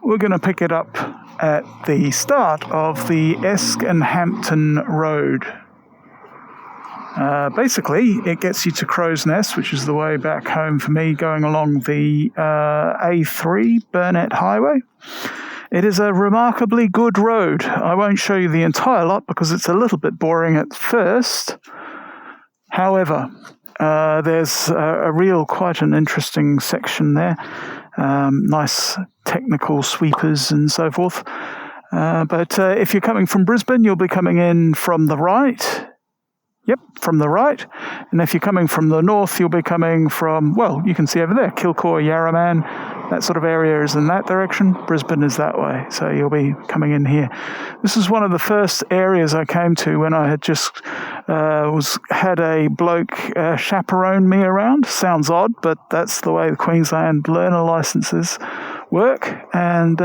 we're going to pick it up at the start of the Esk and Hampton Road. Basically, it gets you to Crow's Nest, which is the way back home for me, going along the A3 Burnett Highway. It is a remarkably good road. I won't show you the entire lot because it's a little bit boring at first. However, there's quite an interesting section there. Nice technical sweepers and so forth. But if you're coming from Brisbane, you'll be coming in from the right. Yep, from the right. And if you're coming from the north, you'll be coming from, well, you can see over there, Kilcoy, Yarraman, that sort of area is in that direction. Brisbane is that way, so you'll be coming in here. This is one of the first areas I came to when I had just had a bloke chaperone me around. Sounds odd, but that's the way the Queensland learner licenses work. And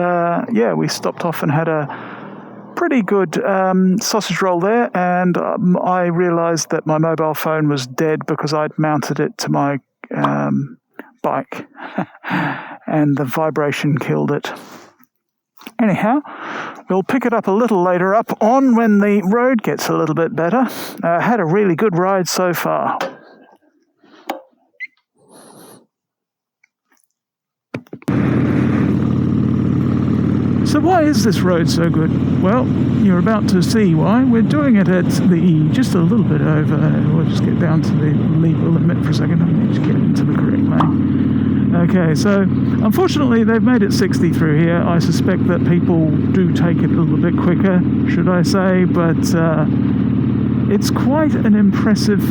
we stopped off and had a pretty good sausage roll there, and I realised that my mobile phone was dead because I'd mounted it to my bike, and the vibration killed it. Anyhow, we'll pick it up a little later up on when the road gets a little bit better. Had a really good ride so far. So why is this road so good? Well, you're about to see why. We're doing it at just a little bit over. We'll just get down to the legal limit for a second. I need to get into the correct lane. Okay, so unfortunately they've made it 60 through here. I suspect that people do take it a little bit quicker, should I say, but it's quite an impressive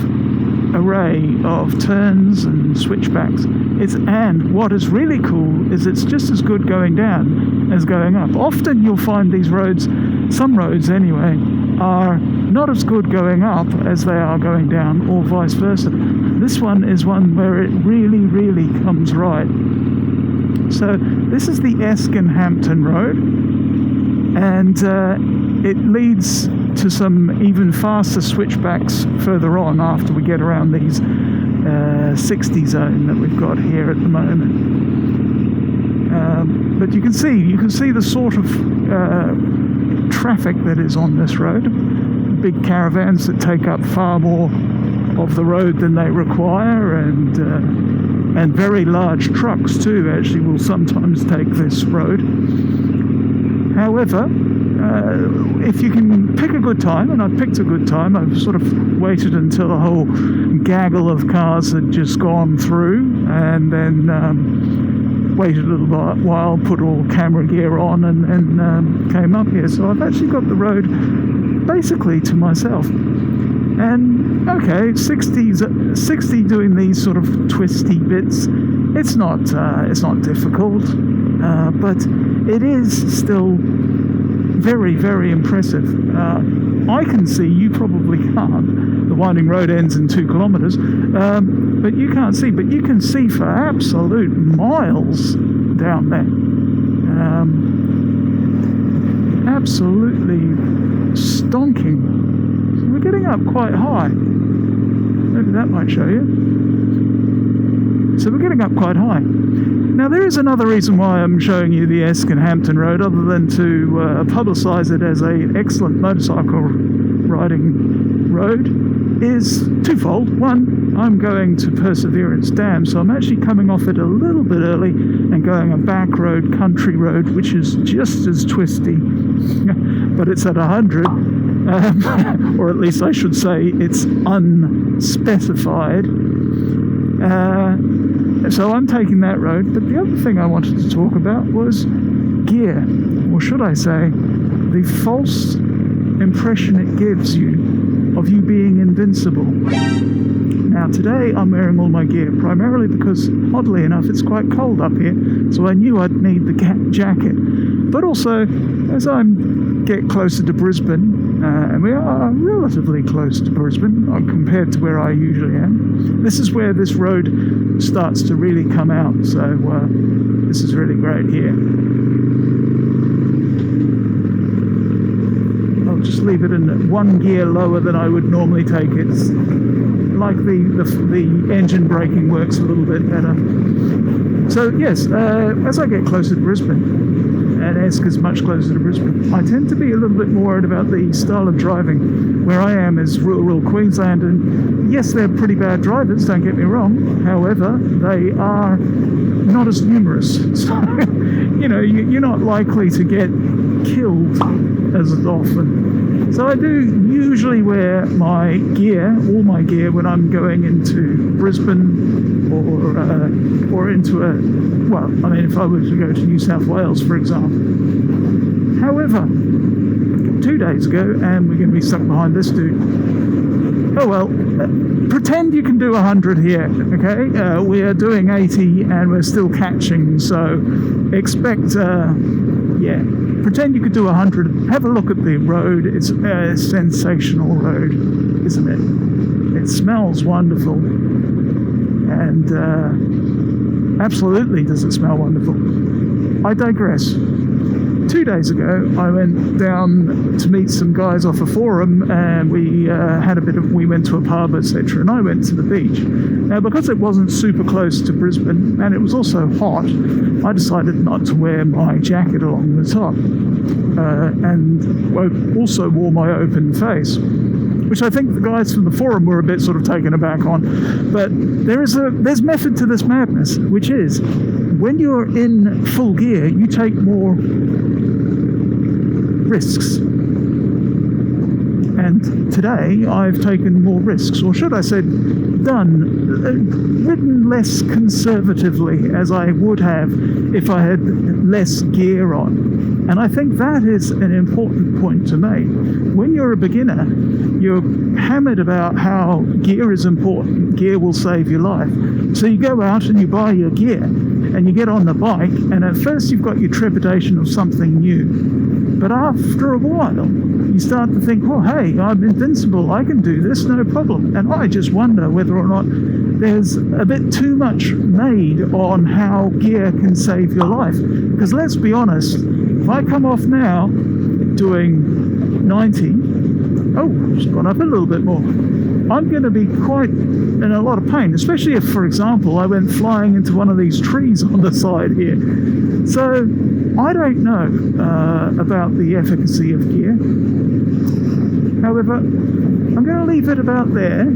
array of turns and switchbacks. And what is really cool is it's just as good going down as going up. Often you'll find these roads, some roads anyway, are not as good going up as they are going down, or vice versa. This one is one where it really, really comes right. So this is the Esk and Hampton Road, and it leads to some even faster switchbacks further on after we get around these 60 zone that we've got here at the moment. But you can see the sort of traffic that is on this road. Big caravans that take up far more of the road than they require, and very large trucks too actually will sometimes take this road. However, if you can pick a good time, and I've picked a good time, I've sort of waited until a whole gaggle of cars had just gone through, and then waited a little while, put all camera gear on, and came up here. So I've actually got the road basically to myself. And okay, 60 doing these sort of twisty bits, it's not difficult, but it is still very, very impressive. I can see, you probably can't. The winding road ends in 2 kilometres, but you can't see. But you can see for absolute miles down there. Absolutely stonking. So we're getting up quite high. Maybe that might show you. So we're getting up quite high. Now, there is another reason why I'm showing you the Esk and Hampton Road, other than to publicise it as an excellent motorcycle riding road, is twofold. One, I'm going to Perseverance Dam, so I'm actually coming off it a little bit early and going a back road, country road, which is just as twisty, but it's at 100, or at least I should say it's unspecified. So I'm taking that road, but the other thing I wanted to talk about was gear, or should I say, the false impression it gives you of you being invincible. Now today I'm wearing all my gear, primarily because, oddly enough, it's quite cold up here, so I knew I'd need the jacket. But also, as I get closer to Brisbane, and we are relatively close to Brisbane compared to where I usually am, this is where this road starts to really come out, so this is really great here. I'll just leave it in 1 gear lower than I would normally take it. It's like the engine braking works a little bit better. So yes, as I get closer to Brisbane, and Esk is much closer to Brisbane. I tend to be a little bit more worried about the style of driving. Where I am is rural Queensland, and yes, they're pretty bad drivers, don't get me wrong. However, they are not as numerous. So, you're not likely to get killed as often. So I do usually wear all my gear, when I'm going into Brisbane or into if I were to go to New South Wales, for example. However, 2 days ago, and we're going to be stuck behind this dude. Oh well, pretend you can do 100 here, okay? We are doing 80 and we're still catching, so expect, pretend you could do 100. Have a look at the road. It's a sensational road, isn't it? It smells wonderful, and absolutely does it smell wonderful. I digress. 2 days ago, I went down to meet some guys off a forum, and we we went to a pub, etc., and I went to the beach. Now, because it wasn't super close to Brisbane, and it was also hot, I decided not to wear my jacket along the top, and also wore my open face, which I think the guys from the forum were a bit sort of taken aback on. But there's method to this madness, which is, when you're in full gear, you take more risks. And today I've taken more risks, or should I say ridden less conservatively as I would have if I had less gear on. And I think that is an important point to make. When you're a beginner, you're hammered about how gear is important. Gear will save your life. So you go out and you buy your gear and you get on the bike, and at first you've got your trepidation of something new. But after a while, you start to think, well, hey, I'm invincible. I can do this, no problem. And I just wonder whether or not there's a bit too much made on how gear can save your life. Because let's be honest, if I come off now doing 90, it's gone up a little bit more. I'm going to be quite in a lot of pain, especially if, for example, I went flying into one of these trees on the side here. So I don't know about the efficacy of gear. However, I'm going to leave it about there.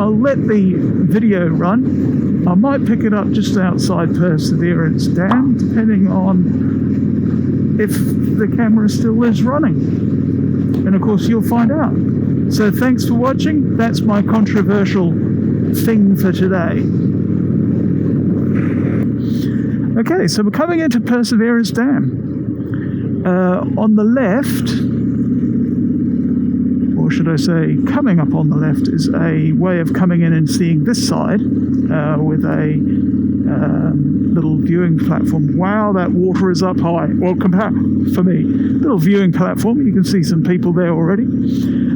I'll let the video run. I might pick it up just outside Perseverance Dam, depending on if the camera still is running. And of course, you'll find out. So thanks for watching. That's my controversial thing for today. Okay, so we're coming into Perseverance Dam. On the left, or should I say coming up on the left, is a way of coming in and seeing this side with a little viewing platform. Wow, that water is up high. Well, for me, little viewing platform. You can see some people there already.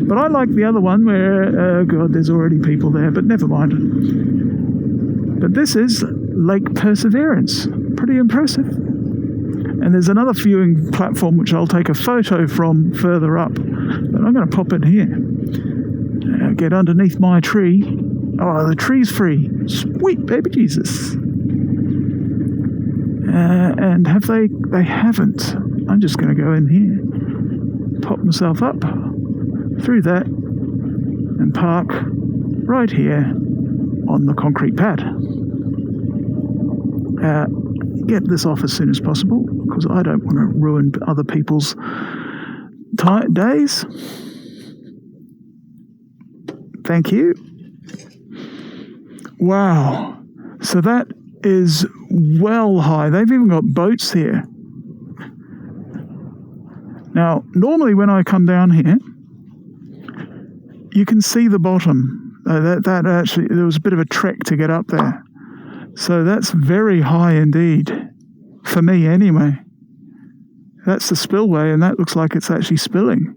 But I like the other one where, there's already people there, but never mind. But this is Lake Perseverance. Pretty impressive. And there's another viewing platform which I'll take a photo from further up. But I'm going to pop in here. Get underneath my tree. Oh, the tree's free. Sweet baby Jesus. And have they? They haven't. I'm just going to go in here. Pop myself up through that and park right here on the concrete pad. Get this off as soon as possible because I don't want to ruin other people's days. Thank you. Wow. So that is well high. They've even got boats here. Now, normally when I come down here, you can see the bottom. That actually, there was a bit of a trek to get up there. So that's very high indeed, for me anyway. That's the spillway, and that looks like it's actually spilling.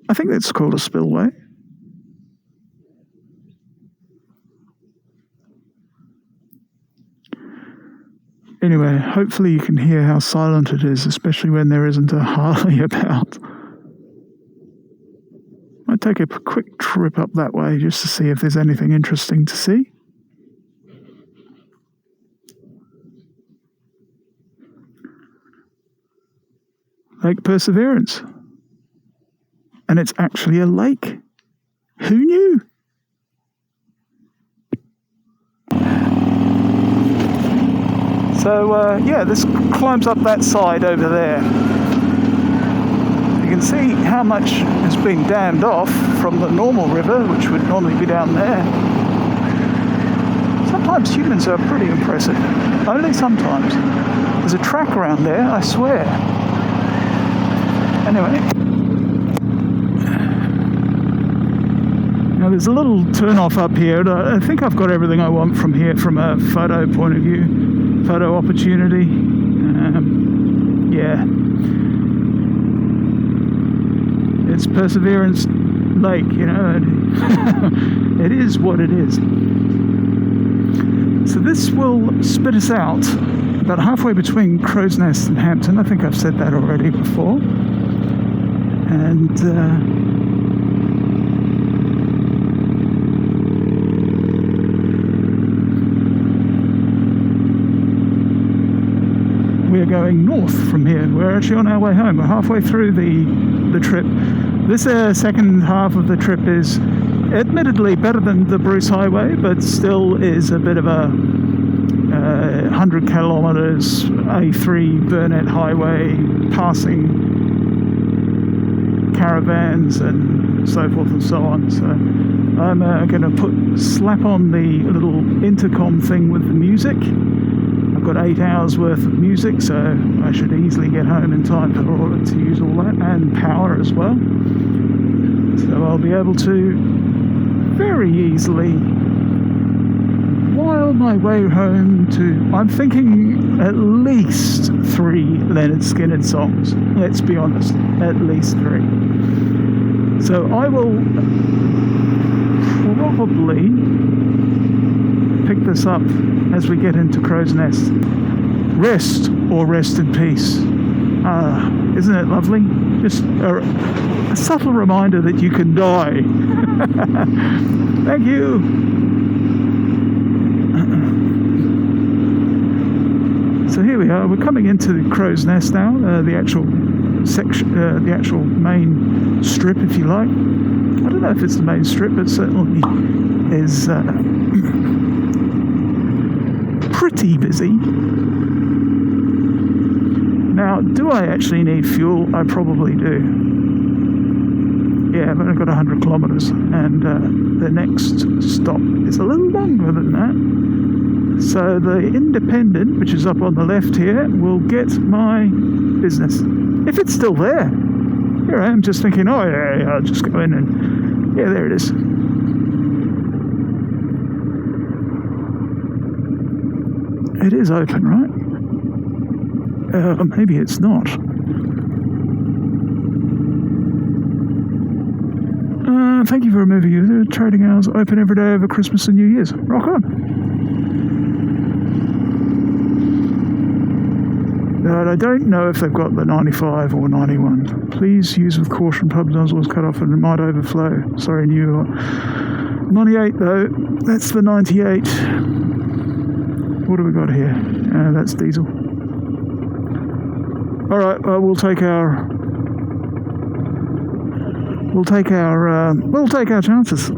I think that's called a spillway. Anyway, hopefully you can hear how silent it is, especially when there isn't a Harley about. I'll take a quick trip up that way just to see if there's anything interesting to see. Lake Perseverance. And it's actually a lake. Who knew? So, yeah, this climbs up that side over there. You can see how much has been dammed off from the normal river, which would normally be down there. Sometimes humans are pretty impressive. Only sometimes. There's a track around there, I swear. Anyway. Now there's a little turn off up here. I think I've got everything I want from here from a photo point of view. Photo opportunity. Yeah. It's Perseverance Lake, you know. It is what it is. So this will spit us out about halfway between Crow's Nest and Hampton. I think I've said that already before. And we're going north from here. We're actually on our way home. We're halfway through the trip. This second half of the trip is admittedly better than the Bruce Highway, but still is a bit of a 100 kilometres A3 Burnett Highway, passing caravans and so forth and so on. So I'm going to slap on the little intercom thing with the music. I've got 8 hours worth of music, so I should easily get home in time to use all that, and power as well. So I'll be able to very easily while my way home to, I'm thinking at least 3 Leonard Skinner songs. Let's be honest, at least 3. So I will probably pick this up as we get into Crow's Nest. Rest or rest in peace. Isn't it lovely? Just a subtle reminder that you can die. Thank you. So here we are. We're coming into the Crow's Nest now. The actual section, the actual main strip, if you like. I don't know if it's the main strip, but certainly is pretty busy. Now, do I actually need fuel? I probably do. Yeah, I've only got 100 kilometres, and the next stop is a little longer than that. So the Independent, which is up on the left here, will get my business. If it's still there. Here I am just thinking, oh yeah, I'll just go in and... Yeah, there it is. It is open, right? Maybe it's not. Thank you for removing you. Trading hours open every day over Christmas and New Year's. Rock on. But I don't know if they've got the 95 or 91. Please use with caution. Pub nozzles cut off and it might overflow. Sorry, New York. 98 though. That's the 98. What do we got here? That's diesel. All right, we'll take our chances.